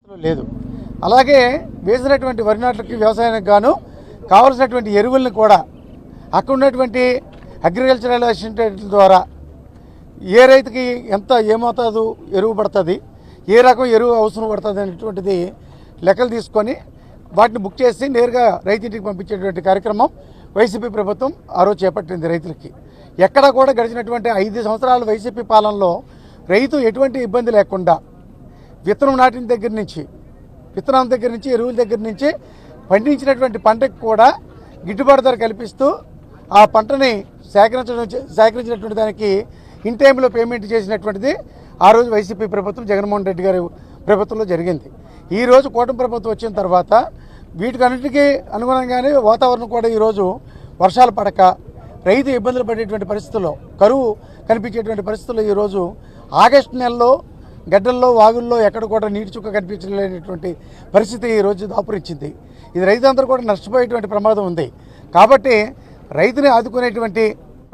లేదు. అలాగే వేసినటువంటి వరి నాట్లకి వ్యవసాయానికి గాను కావలసినటువంటి ఎరువులను కూడా అక్కడ ఉన్నటువంటి అగ్రికల్చరల్ అసిస్టెంట్ల ద్వారా ఏ రైతుకి ఎంత ఏమవుతాదు ఎరువు పడుతుంది, ఏ రకం ఎరువు అవసరం పడుతుంది అనేటువంటిది లెక్కలు తీసుకొని వాటిని బుక్ చేసి నేరుగా రైతింటికి పంపించేటువంటి కార్యక్రమం వైసీపీ ప్రభుత్వం ఆ రోజు చేపట్టింది. రైతులకి ఎక్కడా కూడా గడిచినటువంటి 5 సంవత్సరాల వైసీపీ పాలనలో రైతు ఎటువంటి ఇబ్బంది లేకుండా విత్తనం నాటిన దగ్గర నుంచి ఎరువుల దగ్గర నుంచి పండించినటువంటి పంటకు కూడా గిట్టుబాటు ధర కల్పిస్తూ ఆ పంటని సేకరించినటువంటి దానికి ఇన్ టైంలో పేమెంట్ చేసినటువంటిది ఆ రోజు వైసీపీ ప్రభుత్వం జగన్మోహన్ రెడ్డి గారి ప్రభుత్వంలో జరిగింది. ఈరోజు కూటమి ప్రభుత్వం వచ్చిన తర్వాత వీటికన్నిటికీ అనుగుణంగానే వాతావరణం కూడా ఈరోజు వర్షాలు పడక రైతు ఇబ్బందులు పడేటువంటి పరిస్థితుల్లో, కరువు కనిపించేటువంటి పరిస్థితుల్లో ఈరోజు ఆగస్టు నెలలో గడ్డల్లో వాగుల్లో ఎక్కడ కూడా నీటి చుక్క కనిపించలేనటువంటి పరిస్థితి ఈరోజు దాపురించింది. ఇది రైతులందరూ కూడా నష్టపోయేటువంటి ప్రమాదం ఉంది. కాబట్టి రైతుని ఆదుకునేటువంటి